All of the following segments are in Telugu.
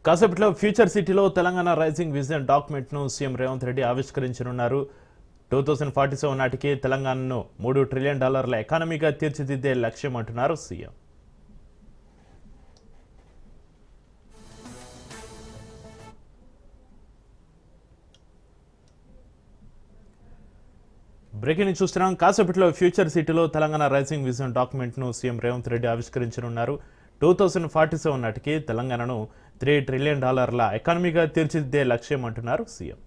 కాసేపట్లో ఫ్యూచర్ సిటీలో తెలంగాణ రైజింగ్ విజన్ డాక్యుమెంట్ ను సీఎం రేవంత్ రెడ్డి ఆవిష్కరించనున్నారు. 2047 నాటికి తెలంగాణను $3 ట్రిలియన్ ఎకానమీగా తీర్చిదిద్దే లక్ష్యం అంటున్నారు సీఎం. బ్రేకింగ్ న్యూస్ చూస్తున్నాం. కాసేపట్లో ఫ్యూచర్ సిటీలో తెలంగాణ రైజింగ్ విజన్ డాక్యుమెంట్ ను సీఎం రేవంత్ రెడ్డి ఆవిష్కరించనున్నారు. 2047 నాటికి తెలంగాణను $3 ట్రిలియన్ ఎకానమీగా తీర్చిదిద్దే లక్ష్యం అంటున్నారు సీఎం.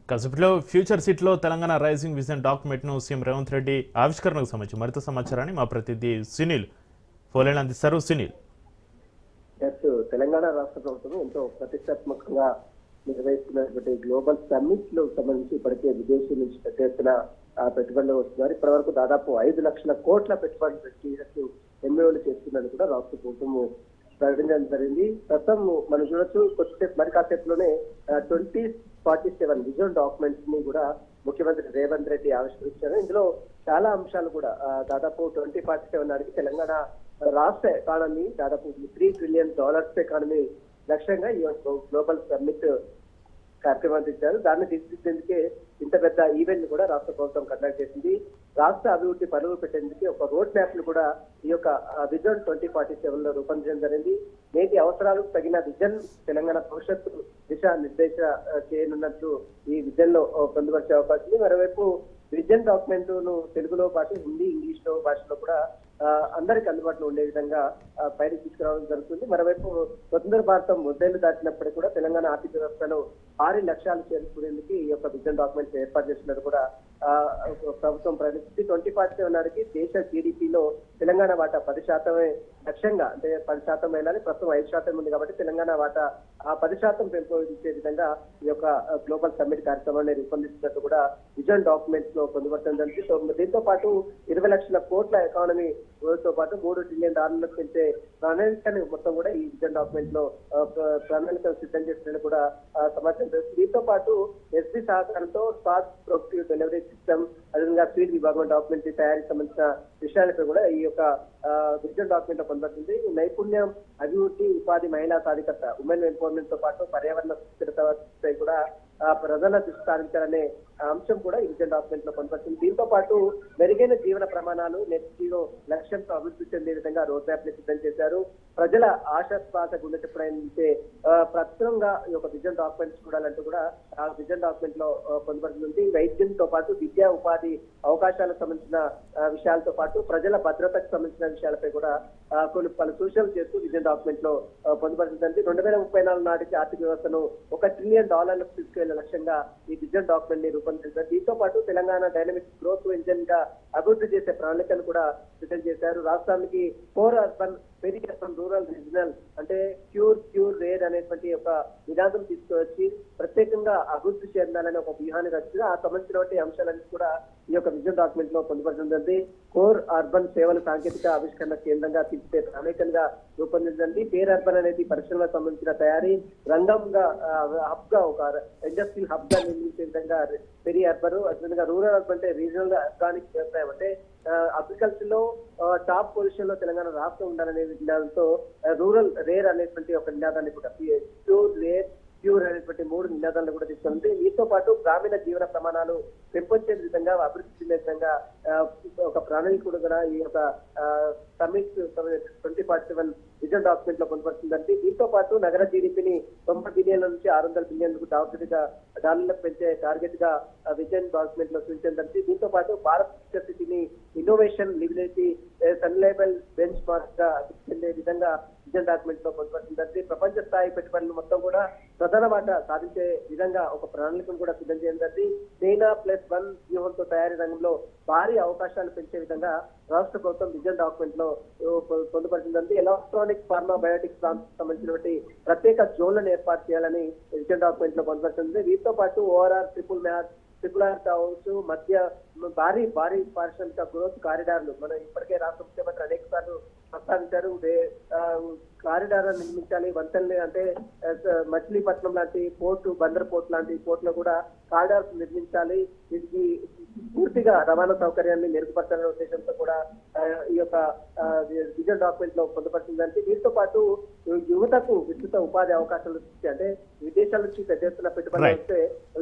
కాసేపట్లో ఫ్యూచర్ సిటీలో తెలంగాణ రైజింగ్ విజన్ డాక్యుమెంట్ ను సీఎం రేవంత్ రెడ్డి ఆవిష్కరణకు సంబంధించి మరింత సమాచారాన్ని మా ప్రతినిధి సునీల్ ఫోన్ అందిస్తారు. సునీల్, తెలంగాణ రాష్ట్ర ప్రభుత్వం ఎంతో ప్రతిష్టాత్మకంగా నిర్వహిస్తున్నటువంటి గ్లోబల్ సమ్మిట్ లో సంబంధించి ఇప్పటికే విదేశీ నుంచి పెద్ద ఎత్తున పెట్టుబడులు వస్తున్నారు. ఇప్పటి వరకు దాదాపు 5 లక్షల కోట్ల పెట్టుబడులు పెట్టినట్టు ఎంఏఓలు చేస్తున్నట్టు కూడా రాష్ట్ర ప్రభుత్వం ప్రకటించడం జరిగింది. ప్రస్తుతం మనం చూడొచ్చు, కొద్దిసేపు మరి కాసేపులోనే 2047 విజన్ డాక్యుమెంట్స్ ని కూడా ముఖ్యమంత్రి రేవంత్ రెడ్డి ఆవిష్కరించారు. ఇందులో చాలా అంశాలు కూడా దాదాపు 2047 నాటికి తెలంగాణ రాష్ట్ర ఎకానమీ దాదాపు $3 ట్రిలియన్ ఎకానమీ లక్ష్యంగా ఈ గ్లోబల్ సమ్మిట్ కార్యక్రమాన్ని ఇచ్చారు. దాన్ని తీర్చిదిద్దేందుకే ఇంత పెద్ద ఈవెంట్ కూడా రాష్ట్ర ప్రభుత్వం కండక్ట్ చేసింది. రాష్ట్ర అభివృద్ధి పరుగులు పెట్టేందుకు ఒక రోడ్ మ్యాప్ ను కూడా ఈ యొక్క విజన్ 2047 లో రూపొందించడం జరిగింది. నేటి అవసరాలకు తగిన విజన్ తెలంగాణ భవిష్యత్తు దిశ నిర్దేశ చేయనున్నట్లు ఈ విజన్ లో పొందుపరిచే అవకాశం ఉంది. మరోవైపు విజన్ డాక్యుమెంట్ ను తెలుగులో పాటు హిందీ, ఇంగ్లీష్ లో భాషలో కూడా అందరికి అందుబాటులో ఉండే విధంగా పైకి తీసుకురావడం జరుగుతుంది. మరోవైపు స్వతంత్ర భారతం మొదలు దాటినప్పటికీ కూడా తెలంగాణ ఆర్థిక వ్యవస్థలో 6 లక్ష్యాలు చేరుకునేందుకు ఈ యొక్క విజన్ డాక్యుమెంట్ ఏర్పాటు చేసినట్టు కూడా ప్రభుత్వం ప్రకటించింది. 2047 నాటికి దేశ జీడిపిలో తెలంగాణ వాటా 10% లక్ష్యంగా, అంటే 10% వెళ్ళాలి. ప్రస్తుతం 5% ఉంది కాబట్టి తెలంగాణ వాటా 10% పెంపొందించే విధంగా ఈ యొక్క గ్లోబల్ సమ్మిట్ కార్యక్రమాన్ని రూపొందిస్తున్నట్టు కూడా విజన్ డాక్యుమెంట్స్ లో పొందుపరచడం జరిగింది. దీంతో పాటు 20 లక్షల కోట్ల ఎకానమీ తో పాటు $3 ట్రిలియన్ పెంచే ప్రణాళికని మొత్తం కూడా ఈ విజన్ డాక్యుమెంట్ లో ప్రణాళికలు సిద్ధం చేసినట్టు కూడా సమాచారం తెలుస్తుంది. దీంతో పాటు ఎస్బీ సహకారంతో ఫాస్ట్ ప్రొడక్టివ్ డెలివరీ సిస్టమ్, అదేవిధంగా ఫీల్డ్ విభాగం డాక్యుమెంట్ తయారీకి సంబంధించిన విషయాలపై కూడా ఈ యొక్క విజన్ డాక్యుమెంట్ లో పొందుపడుతుంది. నైపుణ్యం, అభివృద్ధి, ఉపాధి, మహిళా సాధికారత, ఉమెన్ ఎంపవర్మెంట్ తో పాటు పర్యావరణ సుస్థిరతపై కూడా ప్రజల దృష్టి సారించాలనే అంశం కూడా ఈ విజన్ డాక్యుమెంట్ లో పొందుపడుతుంది. దీంతో పాటు మెరుగైన జీవన ప్రమాణాలు, నెట్ జీరో లక్ష్యంతో అభివృద్ధి చెందే విధంగా రోడ్ మ్యాప్ ని సిద్ధం చేశారు. ప్రజల ఆశాస్వాస గుండె చెప్పడానికి ప్రస్తుతంగా ఈ యొక్క విజన్ డాక్యుమెంట్స్ చూడాలంటూ కూడా ఆ విజన్ డాక్యుమెంట్ లో పొందుపడుతుంది. వైద్యంతో పాటు విద్యా, ఉపాధి అవకాశాలకు సంబంధించిన విషయాలతో పాటు ప్రజల భద్రతకు సంబంధించిన విషయాలపై కూడా పలు సూచనలు చేస్తూ విజన్ డాక్యుమెంట్ లో పొందుపడుతుంది. 2034 నాటికి ఆర్థిక వ్యవస్థను $1 ట్రిలియన్ తీసుకెళ్లే లక్ష్యంగా ఈ విజన్ డాక్యుమెంట్ ని రూపొందించారు. దీంతో పాటు తెలంగాణ డైనమిక్ గ్రోత్ ఇంజన్ గా అభివృద్ధి చేసే ప్రణాళికను కూడా సిద్ధం చేశారు. రాష్ట్రానికి core urban, peri urban, rural, regional, అంటే క్యూర్ రేర్ అనేటువంటి ఒక విధానం తీసుకువచ్చి ప్రత్యేకంగా అభివృద్ధి చెందాలని ఒక వ్యూహాన్ని రచించి ఆ సంబంధించినటువంటి అంశాలన్నీ కూడా ఈ యొక్క విజన్ డాక్యుమెంట్ లో పొందుపరచండి. కోర్ అర్బన్ సేవల సాంకేతిక ఆవిష్కరణ కేంద్రంగా తీర్చే ప్రణాళికగా రూపొందించండి. పేర్ అర్బన్ అనేది పరిశ్రమలకు సంబంధించిన తయారీ రంగంగా హబ్ గా, ఒక ఇండస్ట్రియల్ హబ్ గా నిర్మించే విధంగా పెరి అర్బన్, అదేవిధంగా రూరల్ అర్బన్ అంటే రీజనల్ ఆర్గానిక్ వ్యవసాయం, అంటే అగ్రికల్చర్ లో టాప్ పొజిషన్ లో తెలంగాణ రాష్ట్రం ఉండాలనే నినాదంతో రూరల్ రేర్ అనేటువంటి ఒక నినాదాన్ని కూడా ప్యూర్ అనేటువంటి 3 నినాదాలను కూడా తీసుకుంది. వీటితో పాటు గ్రామీణ జీవన ప్రమాణాలు పెంపొందే విధంగా, అభివృద్ధి చెందే విధంగా ఒక ప్రణాళిక కూడా ఈ యొక్క సమ్మిట్ 2047 విజన్ డాక్యుమెంట్ లో పొందుపడుతుందండి. దీంతో పాటు నగర జీడిపిని $90 బిలియన్ల నుంచి $600 బిలియన్లకు డాలర్లకు పెంచే టార్గెట్ గా విజన్ డాక్యుమెంట్ లో సూచించిందండి. దీంతో పాటు భారత సిటీని ఇన్నోవేషన్, లిబిలిటీ, సన్లైబల్ బెంచ్ మార్క్ గా చెందే విధంగా విజన్ డాక్యుమెంట్ లో పొందుపరిచిందంటే ప్రపంచ స్థాయి పెట్టుబడులు మొత్తం కూడా ప్రధాన వాటా సాధించే విధంగా ఒక ప్రణాళికను కూడా సిద్ధం చేయండి. చైనా+1 వ్యూహంతో తయారీ రంగంలో భారీ అవకాశాలు పెంచే విధంగా రాష్ట్ర ప్రభుత్వం విజన్ డాక్యుమెంట్ లో పొందుపరిచిందంటే ఎలక్ట్రానిక్ ఫార్మా బయోటిక్స్ సంబంధించినటువంటి ప్రత్యేక జోన్లను ఏర్పాటు చేయాలని విజన్ డాక్యుమెంట్ లో పొందుపరిచింది. వీటితో పాటు ఓఆర్ఆర్ ట్రిపుల్ ఆర్ టౌన్స్ మధ్య భారీ పారిశ్రామిక గ్రోత్ కారిడార్లు మనం ఇప్పటికే రాష్ట్ర ముఖ్యమంత్రి అనేక సార్లు ప్రస్తావించారు. కారిడార్ నిర్మించాలి, వంతెనలు అంటే మచిలీపట్నం లాంటి పోర్టు, బందర్ పోర్ట్ లాంటి పోర్టులో కూడా కారిడార్స్ నిర్మించాలి. దీనికి పూర్తిగా రవాణా సౌకర్యాన్ని మెరుగుపరచాలనే ఉద్దేశంతో కూడా ఈ యొక్క విజన్ డాక్యుమెంట్ లో పొందుపరిచిందంటే వీటితో పాటు యువతకు విస్తృత ఉపాధి అవకాశాలు అంటే విదేశాల నుంచి పెద్ద ఎత్తున పెట్టుబడులు వస్తే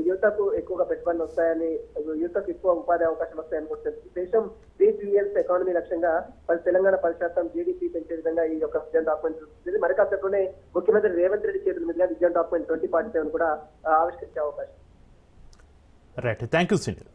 యువతకు ఎక్కువగా పెట్టుబడులు వస్తాయని, యువతకు ఎక్కువ ఉపాధి అవకాశాలు వస్తాయని కూడా తెలుసు. దేశం 3 ట్రిలియన్స్ ఎకానమీ లక్ష్యంగా తెలంగాణ 10% జీడీపీ పెంచే విధంగా ఈ యొక్క విజన్ డాక్యుమెంట్ ఉంది. మరి కాసేపులోనే ముఖ్యమంత్రి రేవంత్ రెడ్డి చేతుల మీదుగా విజన్ డాక్యుమెంట్ 2047 కూడా ఆవిష్కరించే అవకాశం. Right, thank you Sunil.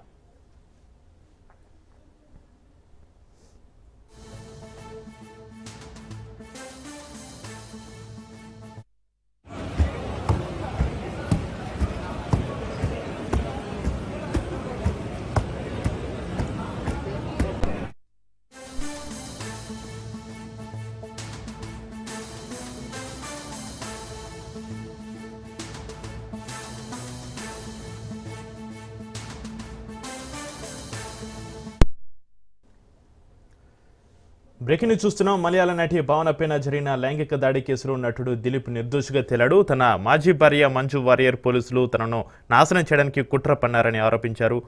Breaking news చూస్తున్నాం. మలయాళ నటి భావన పైన జరిగిన లైంగిక దాడి కేసులో నటుడు దిలీప్ నిర్దోషిగా తేలాడు. తన మాజీ భార్య మంజు వారియర్ పోలీసులు తనను నాశనం చేయడానికి కుట్ర పన్నారని ఆరోపించారు.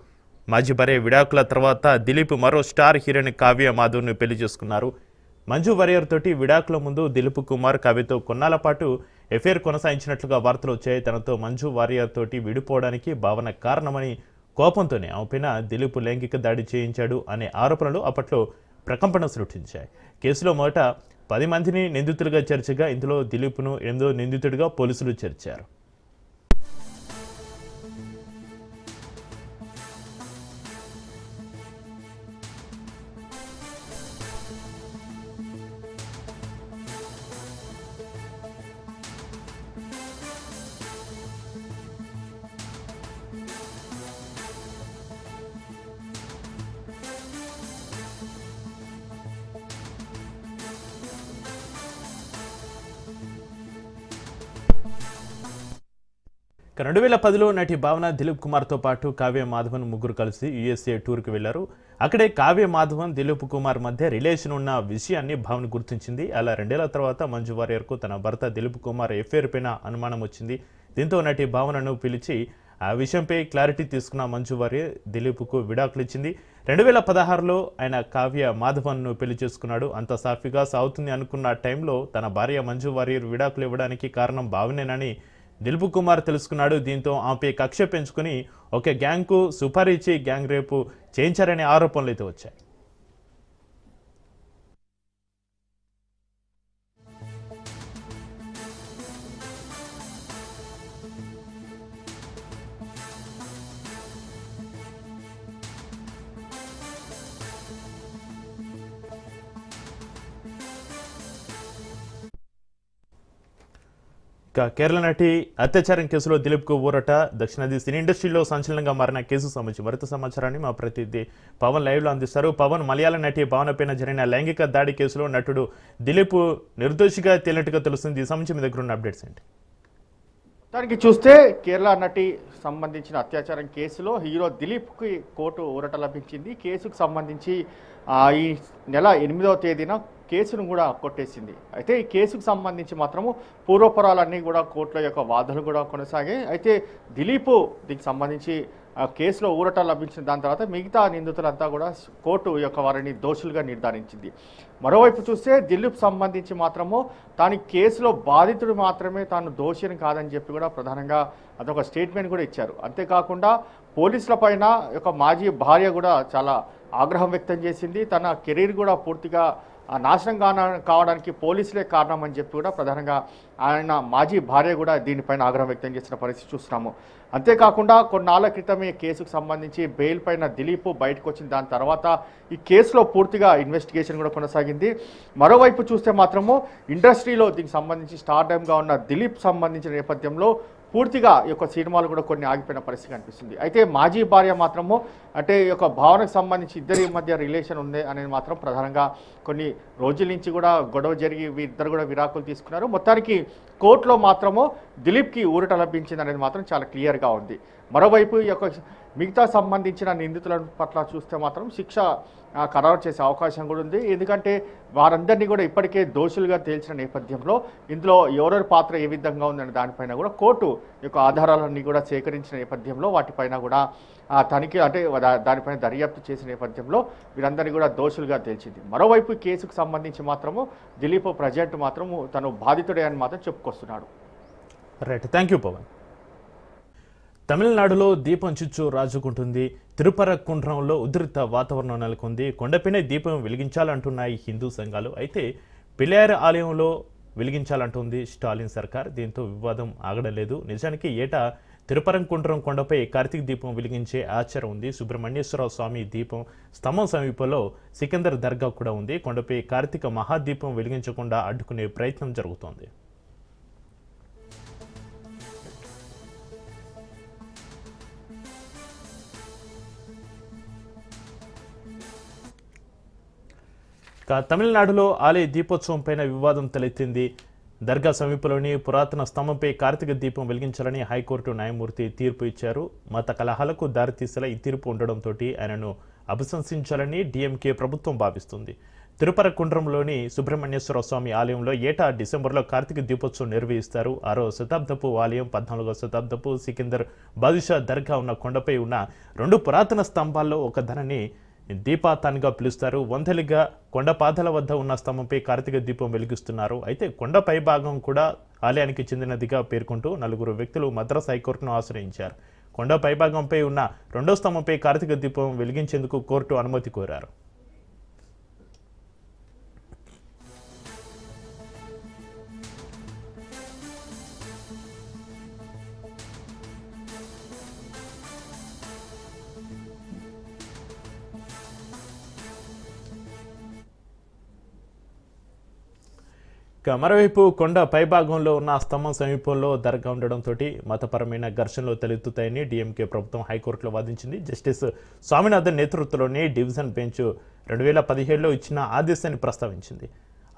మాజీ భార్య విడాకుల తర్వాత దిలీప్ మరో స్టార్ హీరోయిన్ కావ్య మాధవ్ను పెళ్లి చేసుకున్నారు. మంజు వారియర్ తోటి విడాకుల ముందు దిలీప్ కుమార్ కావ్యతో కొన్నాళ్ల పాటు ఎఫైర్ కొనసాగించినట్లుగా వార్తలు వచ్చాయి. తనతో మంజు వారియర్ తోటి విడిపోవడానికి భావన కారణమని కోపంతోనే ఆమెపైన దిలీప్ లైంగిక దాడి చేయించాడు అనే ఆరోపణలు అప్పట్లో ప్రకంపన సృష్టించాయి. కేసులో మొదట 10 మందిని నిందితులుగా చేర్చగా ఇందులో దిలీప్ను 8వ నిందితుడిగా పోలీసులు చేర్చారు. ఇక 2010లో నటి భావన దిలీప్ కుమార్తో పాటు కావ్య మాధవన్ ముగ్గురు కలిసి యూఎస్ఏ టూర్కి వెళ్లారు. అక్కడే కావ్య మాధవన్ దిలీప్ కుమార్ మధ్య రిలేషన్ ఉన్న విషయాన్ని భావన గుర్తించింది. అలా 2 ఏళ్ల తర్వాత మంజు వారియర్కు తన భర్త దిలీప్ కుమార్ ఎఫైర్ పైన అనుమానం వచ్చింది. దీంతో నటి భావనను పిలిచి ఆ విషయంపై క్లారిటీ తీసుకున్న మంజు వారియర్ దిలీప్కు విడాకులు ఇచ్చింది. 2016లో ఆయన కావ్య మాధవన్ను పెళ్లి చేసుకున్నాడు. అంత సాఫీగా సాగుతుంది అనుకున్న టైంలో తన భార్య మంజు వారియర్ విడాకులు ఇవ్వడానికి కారణం భావనేనని దిలీప్ కుమార్ తెలుసుకున్నాడు. దీంతో ఆమెపై కక్ష పెంచుకుని ఒక గ్యాంగ్కు సుపారీ ఇచ్చి గ్యాంగ్ రేపు చేయించారనే ఆరోపణలు అయితే వచ్చాయి. కేరళ నటి అత్యాచారం కేసులో దిలీప్కు ఊరట. దక్షిణాది సినీ ఇండస్ట్రీలో సంచలనంగా మారిన కేసు సంబంధించి మరింత సమాచారాన్ని మా ప్రతినిధి పవన్ లైవ్లో అందిస్తారు. పవన్, మలయాళ నటి భావన పైన జరిగిన లైంగిక దాడి కేసులో నటుడు దిలీప్ నిర్దోషిగా తేలినట్టుగా తెలుస్తుంది. ఈ సంబంధించి మీ దగ్గర ఉన్న అప్డేట్స్ ఏంటి? దానికి చూస్తే కేరళ నటి సంబంధించిన అత్యాచారం కేసులో హీరో దిలీప్కి కోర్టు ఊరట లభించింది. కేసుకు సంబంధించి ఈ నెల 8వ తేదీన కేసును కూడా కొట్టేసింది. అయితే ఈ కేసుకు సంబంధించి మాత్రము పూర్వపరాలన్నీ కూడా కోర్టుల యొక్క వాదనలు కూడా కొనసాగాయి. అయితే దిలీప్ దీనికి సంబంధించి కేసులో ఊరట లభించిన దాని తర్వాత మిగతా నిందితులంతా కూడా కోర్టు యొక్క వారిని దోషులుగా నిర్ధారించింది. మరోవైపు చూస్తే దిలీప్ సంబంధించి మాత్రము తాను కేసులో బాధితుడు మాత్రమే, తాను దోషిని కాదని చెప్పి కూడా ప్రధానంగా అదొక స్టేట్మెంట్ కూడా ఇచ్చారు. అంతేకాకుండా పోలీసుల పైన యొక్క మాజీ భార్య కూడా చాలా ఆగ్రహం వ్యక్తం చేసింది. తన కెరీర్ కూడా పూర్తిగా నాశనం కావడానికి పోలీసులే కారణం అని చెప్పి కూడా ప్రధానంగా ఆయన మాజీ భార్య కూడా దీనిపైన ఆగ్రహం వ్యక్తం చేసిన పరిస్థితి చూస్తున్నాము. అంతేకాకుండా కొన్నాళ్ళ క్రితమే కేసుకు సంబంధించి బెయిల్ పైన దిలీప్ బయటకు వచ్చిన దాని తర్వాత ఈ కేసులో పూర్తిగా ఇన్వెస్టిగేషన్ కూడా కొనసాగింది. మరోవైపు చూస్తే మాత్రము ఇండస్ట్రీలో దీనికి సంబంధించి స్టార్డమ్గా ఉన్న దిలీప్ సంబంధించిన నేపథ్యంలో పూర్తిగా ఈ యొక్క సినిమాలు కూడా కొన్ని ఆగిపోయిన పరిస్థితి కనిపిస్తుంది. అయితే మాజీ భార్య మాత్రము అంటే ఈ యొక్క భావనకు సంబంధించి ఇద్దరి మధ్య రిలేషన్ ఉంది అనేది మాత్రం ప్రధానంగా కొన్ని రోజుల నుంచి కూడా గొడవ జరిగి ఇద్దరు కూడా విడాకులు తీసుకున్నారు. మొత్తానికి కోర్టులో మాత్రము దిలీప్కి ఊరట లభించింది అనేది మాత్రం చాలా క్లియర్గా ఉంది. మరోవైపు ఈ యొక్క మిగతా సంబంధించిన నిందితుల పట్ల చూస్తే మాత్రం శిక్ష ఖరారు చేసే అవకాశం కూడా ఉంది. ఎందుకంటే వారందరినీ కూడా ఇప్పటికే దోషులుగా తేల్చిన నేపథ్యంలో ఇందులో ఎవరెవరి పాత్ర ఏ విధంగా ఉందనే దానిపైన కూడా కోర్టు యొక్క ఆధారాలన్నీ కూడా సేకరించిన నేపథ్యంలో వాటిపైన కూడా తనిఖీ అంటే దానిపైన దర్యాప్తు చేసిన నేపథ్యంలో వీరందరినీ కూడా దోషులుగా తేల్చింది. మరోవైపు కేసుకు సంబంధించి మాత్రము దిలీప్ ప్రజెంట్ మాత్రము తను బాధితుడే అని మాత్రం చెప్పుకొస్తున్నాడు. Right, thank you Pavan. తమిళనాడులో దీపం చుచ్చు రాజుకుంటుంది. తిరుపరకుండ్రంలో ఉధృత వాతావరణం నెలకొంది. కొండపైనే దీపం వెలిగించాలంటున్నాయి హిందూ సంఘాలు. అయితే పిల్లారి ఆలయంలో వెలిగించాలంటుంది స్టాలిన్ సర్కార్. దీంతో వివాదం ఆగడలేదు. నిజానికి ఏటా తిరుపరంకుండ్రం కొండపై కార్తీక దీపం వెలిగించే ఆచారం ఉంది. సుబ్రహ్మణ్యేశ్వర స్వామి దీపం స్తంభం సమీపంలో సికిందర్ దర్గా కూడా ఉంది. కొండపై కార్తీక మహాదీపం వెలిగించకుండా అడ్డుకునే ప్రయత్నం జరుగుతోంది. తమిళనాడులో ఆలయ దీపోత్సవం పైన వివాదం తలెత్తింది. దర్గా సమీపంలోని పురాతన స్తంభంపై కార్తీక దీపం వెలిగించాలని హైకోర్టు న్యాయమూర్తి తీర్పు ఇచ్చారు. మత కలహాలకు దారితీసేలా ఈ తీర్పు ఉండడంతో ఆయనను అభిశంసించాలని డీఎంకే ప్రభుత్వం భావిస్తుంది. తిరుపరకుండ్రంలోని సుబ్రహ్మణ్యేశ్వర స్వామి ఆలయంలో ఏటా డిసెంబర్లో కార్తీక దీపోత్సవం నిర్వహిస్తారు. 6వ శతాబ్దపు ఆలయం 14వ శతాబ్దపు సికిందర్ బాదుషా దర్గా ఉన్న కొండపై ఉన్న 2 పురాతన స్తంభాల్లో ఒక ధనని దీపాతాన్గా పిలుస్తారు. వందలిగా కొండపాదాల వద్ద ఉన్న స్తంభంపై కార్తీక దీపం వెలిగిస్తున్నారు. అయితే కొండ పై భాగం కూడా ఆలయానికి చెందినదిగా పేర్కొంటూ 4 వ్యక్తులు మద్రాస్ హైకోర్టును ఆశ్రయించారు. కొండ పైభాగంపై ఉన్న 2వ స్తంభంపై కార్తీక దీపం వెలిగించేందుకు కోర్టు అనుమతి కోరారు. మరోవైపు కొండ పైభాగంలో ఉన్న స్తంభం సమీపంలో దర్గా ఉండడంతో మతపరమైన ఘర్షణలు తలెత్తుతాయని డీఎంకే ప్రభుత్వం హైకోర్టులో వాదించింది. జస్టిస్ స్వామినాథన్ నేతృత్వంలోని డివిజన్ బెంచ్ 2017లో ఇచ్చిన ఆదేశాన్ని ప్రస్తావించింది.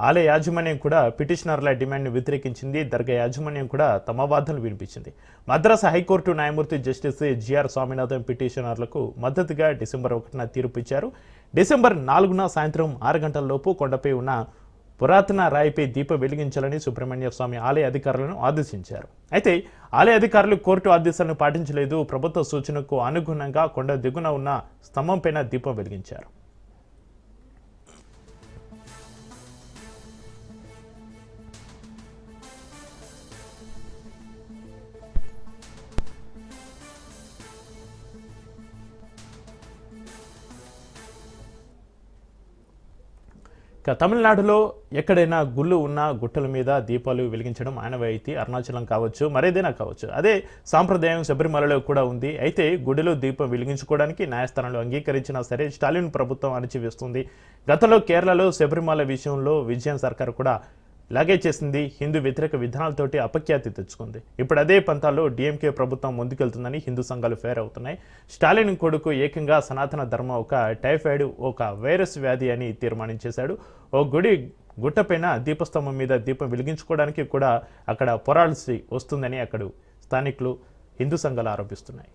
ఆలయ యాజమాన్యం కూడా పిటిషనర్ల డిమాండ్ను వ్యతిరేకించింది. దర్గా యాజమాన్యం కూడా తమ వాదనలు వినిపించింది. మద్రాస్ హైకోర్టు న్యాయమూర్తి జస్టిస్ జిఆర్ స్వామినాథన్ పిటిషనర్లకు మద్దతుగా డిసెంబర్ 1న తీర్పు ఇచ్చారు. డిసెంబర్ 4న సాయంత్రం 6 గంటలలోపు కొండపై ఉన్న పురాతన రాయిపై దీపం వెలిగించాలని సుబ్రహ్మణ్య స్వామి ఆలయ అధికారులను ఆదేశించారు. అయితే ఆలయ అధికారులు కోర్టు ఆదేశాలను పాటించలేదు. ప్రభుత్వ సూచనకు అనుగుణంగా కొండ దిగున ఉన్న స్తంభంపైన దీపం వెలిగించారు. తమిళనాడులో ఎక్కడైనా గుళ్ళు ఉన్న గుట్టల మీద దీపాలు వెలిగించడం ఆనవాయితీ. అరుణాచలం కావచ్చు, మరేదైనా కావచ్చు. అదే సాంప్రదాయం శబరిమలలో కూడా ఉంది. అయితే గుడిలో దీపం వెలిగించుకోవడానికి న్యాయస్థానంలో అంగీకరించినా సరే స్టాలిన్ ప్రభుత్వం అణచివేస్తుంది. గతంలో కేరళలో శబరిమల విషయంలో విజయన్ సర్కార్ కూడా ఇలాగే చేసింది. హిందూ వ్యతిరేక విధానాలతోటి అపఖ్యాతి తెచ్చుకుంది. ఇప్పుడు అదే పంతాల్లో డీఎంకే ప్రభుత్వం ముందుకెళ్తుందని హిందూ సంఘాలు ఫేర్ అవుతున్నాయి. స్టాలిన్ కొడుకు ఏకంగా సనాతన ధర్మం ఒక టైఫాయిడ్ ఒక వైరస్ వ్యాధి అని తీర్మానించేశాడు. ఓ గుడి గుట్టపైన దీపస్తంభం మీద దీపం వెలిగించుకోవడానికి కూడా అక్కడ పోరాడాల్సి వస్తుందని అక్కడ స్థానికులు హిందూ సంఘాలు ఆరోపిస్తున్నాయి.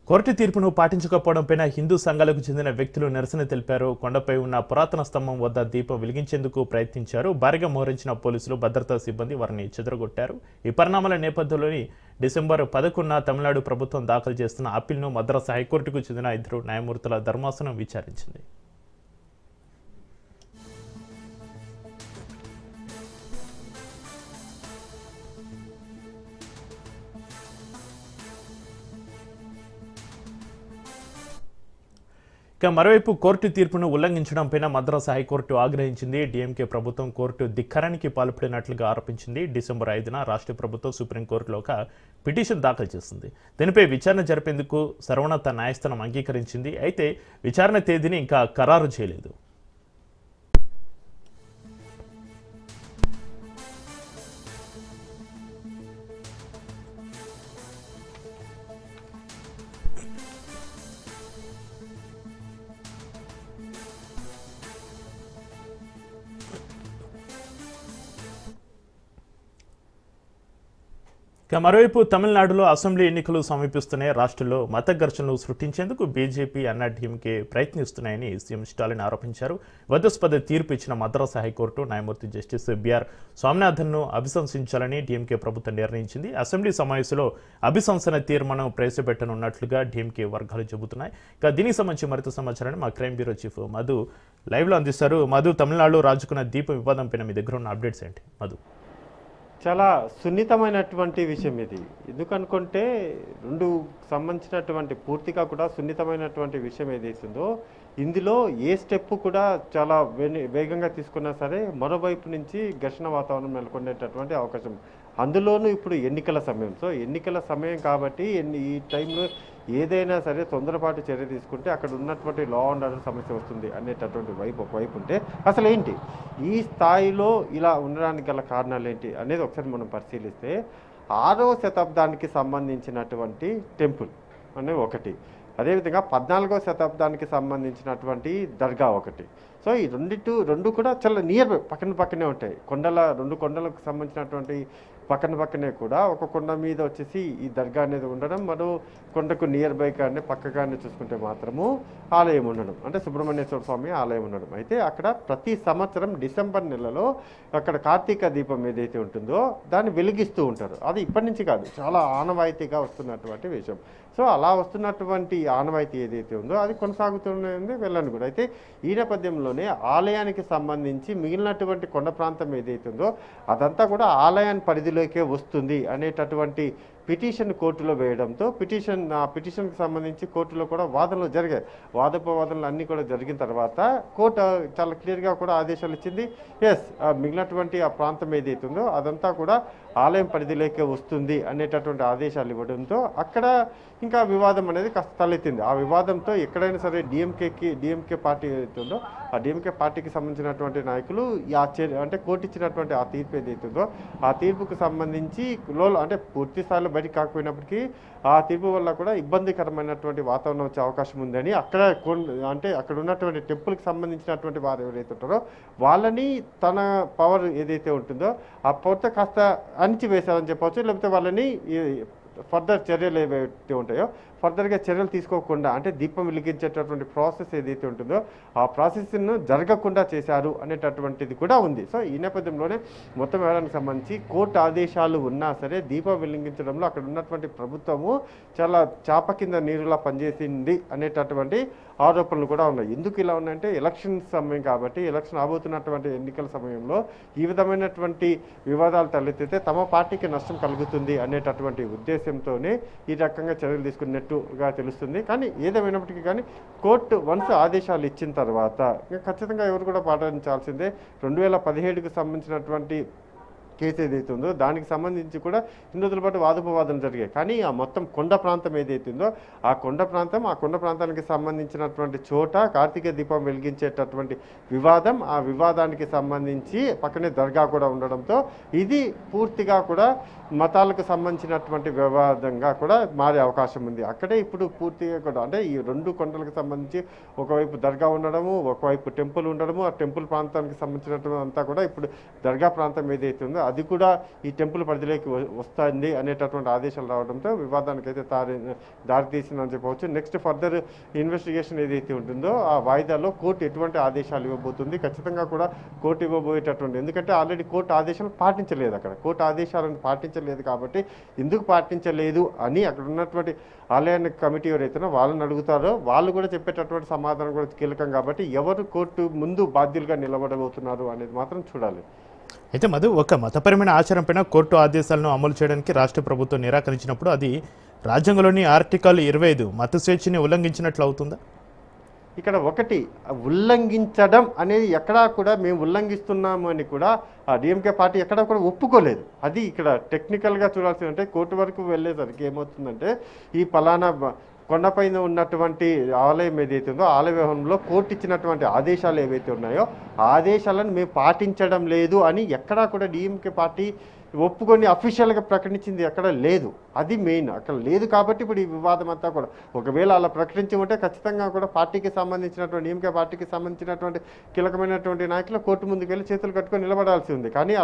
కోర్టు తీర్పును పాటించకపోవడంపైన హిందూ సంఘాలకు చెందిన వ్యక్తులు నిరసన తెలిపారు. కొండపై ఉన్న పురాతన స్తంభం వద్ద దీపం వెలిగించేందుకు ప్రయత్నించారు. భారీగా మోహరించిన పోలీసులు, భద్రతా సిబ్బంది వారిని చెదరగొట్టారు. ఈ పరిణామాల నేపథ్యంలోని డిసెంబర్ 11న తమిళనాడు ప్రభుత్వం దాఖలు చేస్తున్న అప్పీల్ను మద్రాసు హైకోర్టుకు చెందిన 2 న్యాయమూర్తుల ధర్మాసనం విచారించింది. ఇక మరోవైపు కోర్టు తీర్పును ఉల్లంఘించడంపై మద్రాసు హైకోర్టు ఆగ్రహించింది. డీఎంకే ప్రభుత్వం కోర్టు ధిక్కరానికి పాల్పడినట్లుగా ఆరోపించింది. డిసెంబర్ 5న రాష్ట్ర ప్రభుత్వం సుప్రీంకోర్టులో ఒక పిటిషన్ దాఖలు చేసింది. దీనిపై విచారణ జరిపేందుకు సర్వోన్నత న్యాయస్థానం అంగీకరించింది. అయితే విచారణ తేదీని ఇంకా ఖరారు చేయలేదు. మరోవైపు తమిళనాడులో అసెంబ్లీ ఎన్నికలు సమీపిస్తున్నాయి. రాష్ట్రంలో మత ఘర్షణలు సృష్టించేందుకు బీజేపీ అన్నాడీఎంకే ప్రయత్నిస్తున్నాయని సీఎం స్టాలిన్ ఆరోపించారు. వివాదాస్పద తీర్పు ఇచ్చిన మద్రాసు హైకోర్టు న్యాయమూర్తి జస్టిస్ బిఆర్ స్వామినాథన్ను అభిశంసించాలని డీఎంకే ప్రభుత్వం నిర్ణయించింది. అసెంబ్లీ సమావేశంలో అభిశంసన తీర్మానం ప్రవేశపెట్టనున్నట్లుగా డీఎంకే వర్గాలు చెబుతున్నాయి. ఇక దీనికి సంబంధించి మరింత సమాచారాన్ని మా క్రైమ్ బ్యూరో చీఫ్ మధు లైవ్లో అందిస్తారు. మధు, తమిళనాడులో రాజుకున్న దీపం వివాదం పైన మీ దగ్గర ఉన్న అప్డేట్స్ ఏంటి? మధు, చాలా సున్నితమైనటువంటి విషయం ఇది. ఎందుకనుకుంటే రెండు సంబంధించినటువంటి పూర్తిగా కూడా సున్నితమైనటువంటి విషయం ఏదైతుందో ఇందులో ఏ స్టెప్ కూడా చాలా వేగంగా తీసుకున్నా సరే మరోవైపు నుంచి ఘర్షణ వాతావరణం నెలకొనేటటువంటి అవకాశం. అందులోనూ ఇప్పుడు ఎన్నికల సమయం. సో ఎన్నికల సమయం కాబట్టి ఈ టైంలో ఏదైనా సరే తొందరపాటు చర్య తీసుకుంటే అక్కడ ఉన్నటువంటి లా అండ్ ఆర్డర్ సమస్య వస్తుంది అనేటటువంటి ఒకవైపు ఉంటే అసలు ఏంటి ఈ స్థాయిలో ఇలా ఉండడానికి గల కారణాలు ఏంటి అనేది ఒకసారి మనం పరిశీలిస్తే 6వ శతాబ్దానికి సంబంధించినటువంటి టెంపుల్ అనే ఒకటి, అదేవిధంగా 14వ శతాబ్దానికి సంబంధించినటువంటి దర్గా ఒకటి. సో ఈ రెండు కూడా చాలా నియర్ పక్కనే ఉంటాయి. రెండు కొండలకు సంబంధించినటువంటి పక్కనే కూడా ఒక కొండ మీద వచ్చేసి ఈ దర్గా అనేది ఉండడం, మరో కొండకు నియర్ బై కానీ పక్కగానే చూసుకుంటే మాత్రము ఆలయం ఉండడం, అంటే సుబ్రహ్మణ్యేశ్వర స్వామి ఆలయం ఉండడం. అయితే అక్కడ ప్రతి సంవత్సరం డిసెంబర్ నెలలో అక్కడ కార్తీక దీపం ఏదైతే ఉంటుందో దాన్ని వెలిగిస్తూ ఉంటారు. అది ఇప్పటి నుంచి కాదు, చాలా ఆనవాయితీగా వస్తున్నటువంటి విషయం. సో అలా వస్తున్నటువంటి ఆనవాయితీ ఏదైతే ఉందో అది కొనసాగుతుంది వెళ్ళను కూడా. అయితే ఈ నేపథ్యంలోనే ఆలయానికి సంబంధించి మిగిలినటువంటి కొండ ప్రాంతం ఏదైతే ఉందో అదంతా కూడా ఆలయాన్ని పరిధిలోకే వస్తుంది అనేటటువంటి పిటిషన్ కోర్టులో వేయడంతో పిటిషన్కి సంబంధించి కోర్టులో కూడా వాదనలు జరిగాయి. వాదోపవాదనలు అన్నీ కూడా జరిగిన తర్వాత కోర్టు చాలా క్లియర్గా కూడా ఆదేశాలు ఇచ్చింది. మిగిలినటువంటి ఆ ప్రాంతం ఏదైతే ఉందో అదంతా కూడా ఆలయం పరిధిలోకే వస్తుంది అనేటటువంటి ఆదేశాలు ఇవ్వడంతో అక్కడ ఇంకా వివాదం అనేది కాస్త తలెత్తింది. ఆ వివాదంతో ఎక్కడైనా సరే డిఎంకే పార్టీ ఏదైతే ఉందో ఆ డిఎంకే పార్టీకి సంబంధించినటువంటి నాయకులు అంటే కోర్టు ఇచ్చినటువంటి ఆ తీర్పు ఏదైతే ఉందో ఆ తీర్పుకు సంబంధించి అంటే పూర్తి స్థాయిలో బయటికి కాకపోయినప్పటికీ ఆ తీర్పు వల్ల కూడా ఇబ్బందికరమైనటువంటి వాతావరణం వచ్చే అవకాశం ఉందని అక్కడ ఉన్నటువంటి టెంపుల్కి సంబంధించినటువంటి వారు ఎవరైతే ఉంటారో వాళ్ళని తన పవర్ ఏదైతే ఉంటుందో ఆ పవర్తో కాస్త అణిచివేశారని చెప్పవచ్చు. లేకపోతే వాళ్ళని ఫర్దర్ చర్యలు ఏవైతే ఉంటాయో ఫర్దర్గా చర్యలు తీసుకోకుండా అంటే దీపం వెలిగించేటటువంటి ప్రాసెస్ ఏదైతే ఉంటుందో ఆ ప్రాసెస్ను జరగకుండా చేశారు అనేటటువంటిది కూడా ఉంది. సో ఈ నేపథ్యంలోనే మొత్తం వ్యవహారానికి సంబంధించి కోర్టు ఆదేశాలు ఉన్నా సరే దీపం వెలిగించడంలో అక్కడ ఉన్నటువంటి ప్రభుత్వము చాలా చాప కింద నీరులా పనిచేసింది అనేటటువంటి ఆరోపణలు కూడా ఉన్నాయి. ఎందుకు ఇలా ఉన్నాయంటే ఎలక్షన్ సమయం కాబట్టి ఎలక్షన్ రాబోతున్నటువంటి ఎన్నికల సమయంలో ఈ విధమైనటువంటి వివాదాలు తలెత్తితే తమ పార్టీకి నష్టం కలుగుతుంది అనేటటువంటి ఉద్దేశంతోనే ఈ రకంగా చర్యలు తీసుకున్నట్టుగా తెలుస్తుంది. కానీ ఏదేమైనప్పటికీ కానీ కోర్టు వన్స్ ఆదేశాలు ఇచ్చిన తర్వాత ఖచ్చితంగా ఎవరు కూడా పాటించాల్సిందే. 2017కు సంబంధించినటువంటి కేసు ఏదైతే ఉందో దానికి సంబంధించి కూడా ఇన్ని రోజుల పాటు వాదోపవాదనలు జరిగాయి. కానీ ఆ మొత్తం కొండ ప్రాంతం ఏదైతే ఉందో ఆ కొండ ప్రాంతానికి సంబంధించినటువంటి చోట కార్తీక దీపం వెలిగించేటటువంటి వివాదం, ఆ వివాదానికి సంబంధించి పక్కనే దర్గా కూడా ఉండడంతో ఇది పూర్తిగా కూడా మతాలకు సంబంధించినటువంటి వివాదంగా కూడా మారే అవకాశం ఉంది. అక్కడే ఇప్పుడు పూర్తిగా కూడా అంటే ఈ రెండు కొండలకు సంబంధించి ఒకవైపు దర్గా ఉండడము, ఒకవైపు టెంపుల్ ఉండడము, ఆ టెంపుల్ ప్రాంతానికి సంబంధించినటువంటి అంతా కూడా ఇప్పుడు దర్గా ప్రాంతం ఏదైతే ఉందో అది కూడా ఈ టెంపుల్ పరిధిలోకి వస్తుంది అనేటటువంటి ఆదేశాలు రావడంతో వివాదానికి అయితే దారితీసిందని చెప్పవచ్చు. నెక్స్ట్ ఫర్దర్ ఇన్వెస్టిగేషన్ ఏదైతే ఉంటుందో ఆ వాయిదాలో కోర్టు ఎటువంటి ఆదేశాలు ఇవ్వబోతుంది, ఖచ్చితంగా కూడా కోర్టు ఇవ్వబోయేటటువంటి, ఎందుకంటే ఆల్రెడీ కోర్టు ఆదేశాలు పాటించలేదు. అక్కడ కోర్టు ఆదేశాలను పాటించలేదు కాబట్టి ఎందుకు పాటించలేదు అని అక్కడ ఉన్నటువంటి ఆలయానికి కమిటీ ఎవరైతే వాళ్ళని అడుగుతారో వాళ్ళు కూడా చెప్పేటటువంటి సమాధానం కూడా కీలకం. కాబట్టి ఎవరు కోర్టు ముందు బాధ్యులుగా నిలబడబోతున్నారు అనేది మాత్రం చూడాలి. అయితే మధు, ఒక మతపరమైన ఆచారం పైన కోర్టు ఆదేశాలను అమలు చేయడానికి రాష్ట్ర ప్రభుత్వం నిరాకరించినప్పుడు అది రాజ్యాంగంలోని ఆర్టికల్ 25 మత స్వేచ్ఛని ఉల్లంఘించినట్లు అవుతుందా? ఇక్కడ ఒకటి ఉల్లంఘించడం అనేది ఎక్కడా కూడా మేము ఉల్లంఘిస్తున్నాము అని కూడా డిఎంకే పార్టీ ఎక్కడా కూడా ఒప్పుకోలేదు. అది ఇక్కడ టెక్నికల్గా చూడాల్సి అంటే కోర్టు వరకు వెళ్ళేసరికి ఏమవుతుందంటే ఈ పలానా కొండపైన ఉన్నటువంటి ఆలయం ఏదైతే ఉందో ఆలయ వ్యవహారంలో కోర్టు ఇచ్చినటువంటి ఆదేశాలు ఏవైతే ఉన్నాయో ఆ ఆదేశాలను మేము పాటించడం లేదు అని ఎక్కడా కూడా డిఎంకే పార్టీ ఒప్పుకొని అఫీషియల్గా ప్రకటించింది ఎక్కడ లేదు. అది మెయిన్ అక్కడ లేదు కాబట్టి ఇప్పుడు ఈ వివాదం అంతా కూడా ఒకవేళ అలా ప్రకటించి ఉంటే ఖచ్చితంగా కూడా పార్టీకి సంబంధించినటువంటి డిఎంకే పార్టీకి సంబంధించినటువంటి కీలకమైనటువంటి నాయకులు కోర్టు ముందుకు వెళ్ళి చేతులు కట్టుకొని నిలబడాల్సి ఉంది. కానీ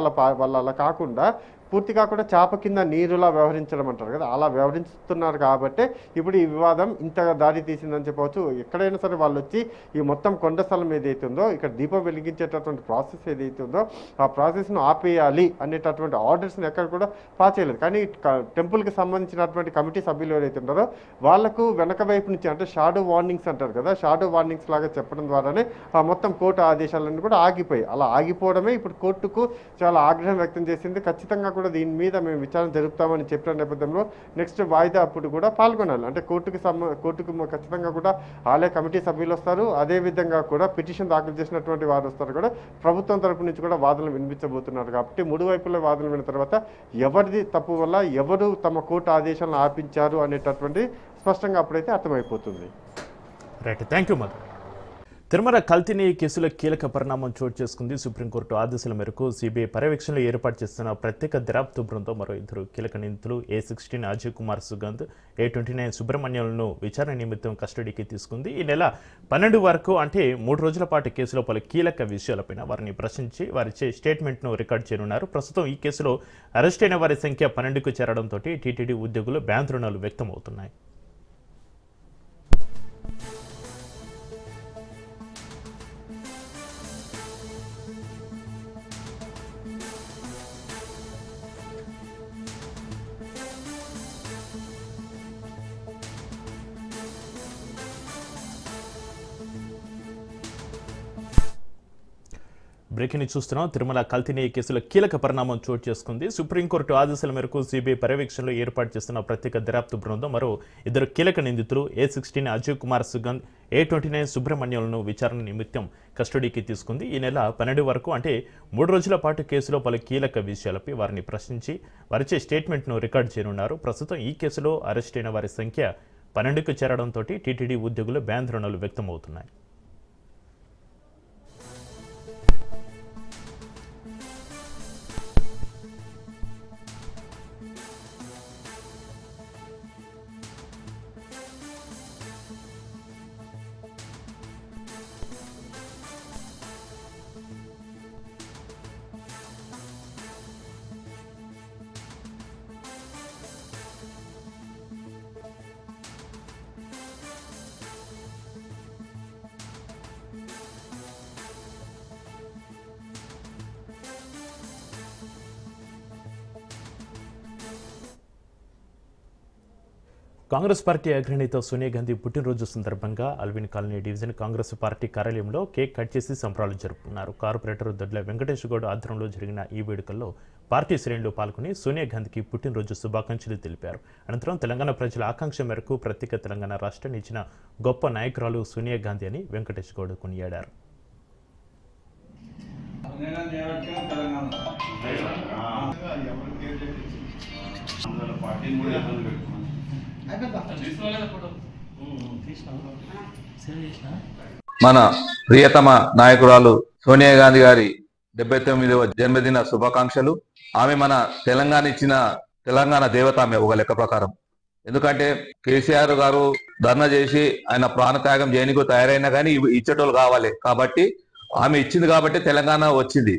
వాళ్ళు అలా కాకుండా పూర్తిగా కూడా చాప కింద నీరులా వ్యవహరించడం అంటారు కదా, అలా వ్యవహరిస్తున్నారు కాబట్టి ఇప్పుడు ఈ వివాదం ఇంతగా దారి తీసిందని చెప్పవచ్చు. ఎక్కడైనా సరే వాళ్ళు వచ్చి ఈ మొత్తం కొండ స్థలం ఏదైతే ఉందో ఇక్కడ దీపం వెలిగించేటటువంటి ప్రాసెస్ ఏదైతే ఉందో ఆ ప్రాసెస్ను ఆపేయాలి అనేటటువంటి ఆర్డర్స్ని ఎక్కడ కూడా పాస్ చేయలేదు. కానీ టెంపుల్కి సంబంధించినటువంటి కమిటీ సభ్యులు ఎవరైతే ఉన్నారో వాళ్ళకు వెనక వైపు నుంచి అంటే షాడో వార్నింగ్స్ అంటారు కదా, షాడో వార్నింగ్స్ లాగా చెప్పడం ద్వారానే ఆ మొత్తం కోర్టు ఆదేశాలన్నీ కూడా ఆగిపోయి అలా ఆగిపోవడమే ఇప్పుడు కోర్టుకు చాలా ఆగ్రహం వ్యక్తం చేసింది. ఖచ్చితంగా కూడా దీని మీద మేము విచారణ జరుపుతామని చెప్పిన నేపథ్యంలో నెక్స్ట్ వాయిదా అప్పుడు కూడా పాల్గొనాలి. అంటే కోర్టుకు ఖచ్చితంగా కూడా ఆలయ కమిటీ సభ్యులు వస్తారు, అదేవిధంగా కూడా పిటిషన్ దాఖలు చేసినటువంటి వారు వస్తారు కూడా, ప్రభుత్వం తరపు నుంచి కూడా వాదనలు వినిపించబోతున్నారు. కాబట్టి మూడు వైపుల వాదనలు విన్న తర్వాత ఎవరిది తప్పు వల్ల ఎవరు తమ కోర్టు ఆదేశాలను ఆపించారు అనేటటువంటి స్పష్టంగా అప్పుడైతే అర్థమైపోతుంది. Right, thank you Madhu. Tirumala కల్తీ కేసులో కీలక పరిణామం చోటు చేసుకుంది. సుప్రీంకోర్టు ఆదేశాల మేరకు సిబిఐ పర్యవేక్షణలో ఏర్పాటు చేస్తున్న ప్రత్యేక దర్యాప్తు బృందం మరో ఇద్దరు కీలక నిందితులు A16 అజయ్ కుమార్ సుగంధ్, A29 సుబ్రహ్మణ్యంలను విచారణ నిమిత్తం కస్టడీకి తీసుకుంది. ఈ నెల 12 వరకు అంటే 3 రోజుల పాటు కేసులో పలు కీలక విషయాలపైన వారిని ప్రశ్నించి వారిచ్చే స్టేట్మెంట్ను రికార్డ్ చేయనున్నారు. ప్రస్తుతం ఈ కేసులో అరెస్ట్ అయిన వారి సంఖ్య 12కు చేరడంతో టీటీడీ ఉద్యోగులు భయాందోళనలు వ్యక్తమవుతున్నాయి. బ్రేకింగ్ చూస్తున్నాం. తిరుమల కల్తీ కేసులో కీలక పరిణామం చోటు చేసుకుంది. సుప్రీంకోర్టు ఆదేశాల మేరకు సిబిఐ పర్యవేక్షణలో ఏర్పాటు చేస్తున్న ప్రత్యేక దర్యాప్తు బృందం మరో ఇద్దరు కీలక నిందితులు A16 అజయ్ కుమార్ సుగంధ్, A29 సుబ్రహ్మణ్యంలను విచారణ నిమిత్తం కస్టడీకి తీసుకుంది. ఈ నెల 12 వరకు అంటే 3 రోజుల పాటు కేసులో పలు కీలక విషయాలపై వారిని ప్రశ్నించి వారిచే స్టేట్మెంట్ను రికార్డ్ చేయనున్నారు. ప్రస్తుతం ఈ కేసులో అరెస్ట్ అయిన వారి సంఖ్య 12కు చేరడంతో టీటీడీ ఉద్యోగులు భయాందోళనలు వ్యక్తమవుతున్నాయి. కాంగ్రెస్ పార్టీ అగ్రనేత సోనియా గాంధీ పుట్టినరోజు సందర్భంగా Alvin colony division Congress party కార్యాలయంలో కేక్ కట్ చేసి సంబరాలు జరుపుకున్నారు. కార్పొరేటర్ దొడ్ల వెంకటేష్ గౌడ్ ఆధ్వర్యంలో జరిగిన ఈ వేడుకల్లో పార్టీ శ్రేణులు పాల్గొని సోనియా గాంధీకి పుట్టినరోజు శుభాకాంక్షలు తెలిపారు. అనంతరం తెలంగాణ ప్రజల ఆకాంక్ష మేరకు ప్రత్యేక తెలంగాణ రాష్ట్రాన్ని ఇచ్చిన గొప్ప నాయకురాలు సోనియా గాంధీ అని వెంకటేష్ గౌడ్ కొనియాడారు. మన ప్రియతమ నాయకురాలు సోనియా గాంధీ గారి 79వ జన్మదిన శుభాకాంక్షలు. ఆమె మన తెలంగాణ ఇచ్చిన తెలంగాణ దేవత ఆమె ఒక లెక్క ప్రకారం. ఎందుకంటే కేసీఆర్ గారు ధర్నా చేసి ఆయన ప్రాణత్యాగం చేయడానికి తయారైనా కానీ ఇచ్చేటోళ్ళు కావాలి కాబట్టి ఆమె ఇచ్చింది కాబట్టి తెలంగాణ వచ్చింది.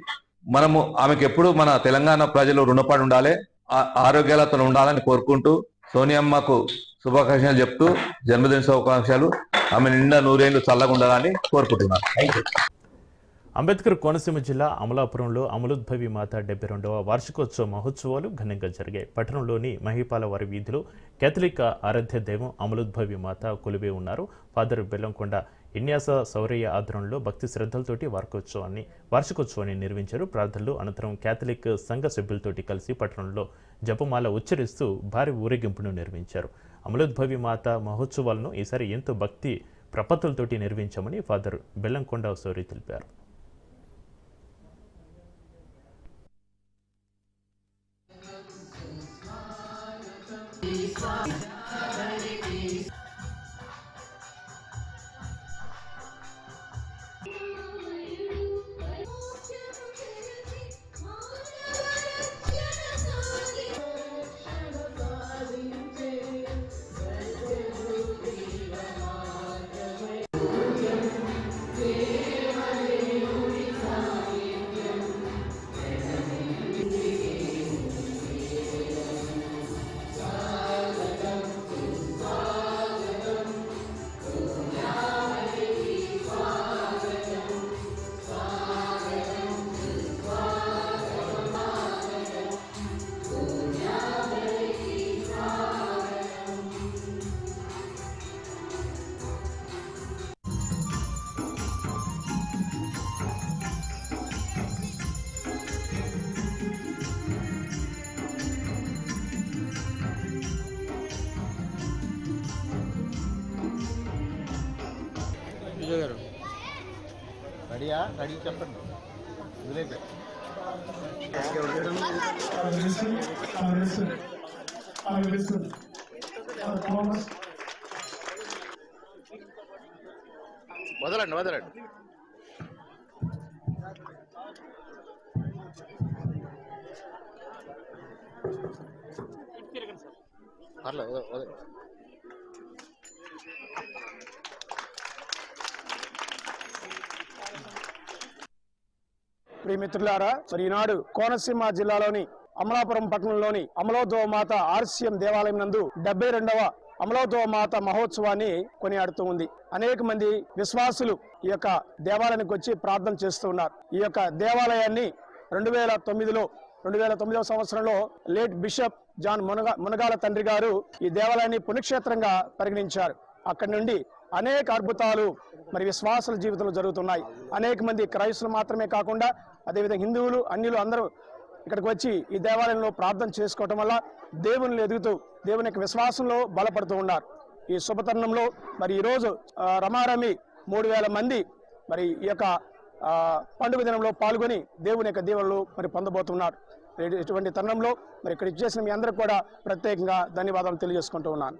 మనము ఆమెకు ఎప్పుడు మన తెలంగాణ ప్రజలు రుణపడి ఉండాలి, ఆరోగ్యాలతో ఉండాలని కోరుకుంటూ సోనియమ్మకు శుభాకాంక్షలు చెప్తూ జన్మదిన శుభాకాంక్షలు. ఆమె నిండా నూరేళ్లు చల్లగా ఉండాలని కోరుకుంటున్నాను. అంబేద్కర్ కోనసీమ జిల్లా అమలాపురంలో అమలోద్భవి మాత 72వ వార్షికోత్సవ మహోత్సవాలు ఘనంగా జరిగాయి. పట్టణంలోని మహిపాల వారి వీధిలో కేథలిక్ ఆరాధ్య దైవం అమలోద్భవి మాత కొలువే ఉన్నారు. ఫాదర్ బెల్లంకొండ ఇన్యాస సౌరయ్య ఆధ్వర్యంలో భక్తి శ్రద్ధలతోటి వార్షికోత్సవాన్ని నిర్వహించారు. ప్రార్థనలు అనంతరం కేథలిక్ సంఘ సభ్యులతోటి కలిసి పట్టణంలో జపమాల ఉచ్చరిస్తూ భారీ ఊరేగింపును నిర్వహించారు. అమలోద్భవి మాత మహోత్సవాలను ఈసారి ఎంతో భక్తి ప్రపత్తులతోటి నిర్వహించామని ఫాదర్ బెల్లంకొండ సోరి తెలిపారు. రెడీ చెప్పండి. వదలండి. ప్రియమిత్రులారా, మరి ఈనాడు కోనసీమ జిల్లాలోని అమలాపురం పట్టణంలోని అమలోద్భవ మాత ఆర్సిఎం దేవాలయం నందు 72వ అమలోద్భవ మాత మహోత్సవాన్ని కొనియాడుతూ ఉంది. అనేక మంది విశ్వాసులు ఈ యొక్క దేవాలయానికి వచ్చి ప్రార్థన చేస్తూ ఉన్నారు. ఈ యొక్క దేవాలయాన్ని 2009వ సంవత్సరంలో లేట్ బిషప్ జాన్ మునగాల తండ్రి గారు ఈ దేవాలయాన్ని పుణ్యక్షేత్రంగా పరిగణించారు. అక్కడి నుండి అనేక అద్భుతాలు మరి విశ్వాసుల జీవితంలో జరుగుతున్నాయి. అనేక మంది క్రైస్తవులు మాత్రమే కాకుండా అదేవిధంగా హిందువులు అన్యులు అందరూ ఇక్కడికి వచ్చి ఈ దేవాలయంలో ప్రార్థన చేసుకోవటం వల్ల దేవుని ఎదుగుతూ దేవుని యొక్క విశ్వాసంలో బలపడుతూ ఉన్నారు. ఈ శుభతరుణంలో మరి ఈరోజు రమారమి 3000 మంది మరి ఈ యొక్క పండుగ దినంలో పాల్గొని దేవుని యొక్క దీవెనలు మరి పొందబోతున్నారు. ఇటువంటి తరుణంలో మరి ఇక్కడ చేసిన మీ అందరికీ కూడా ప్రత్యేకంగా ధన్యవాదాలు తెలియజేసుకుంటూ ఉన్నాను.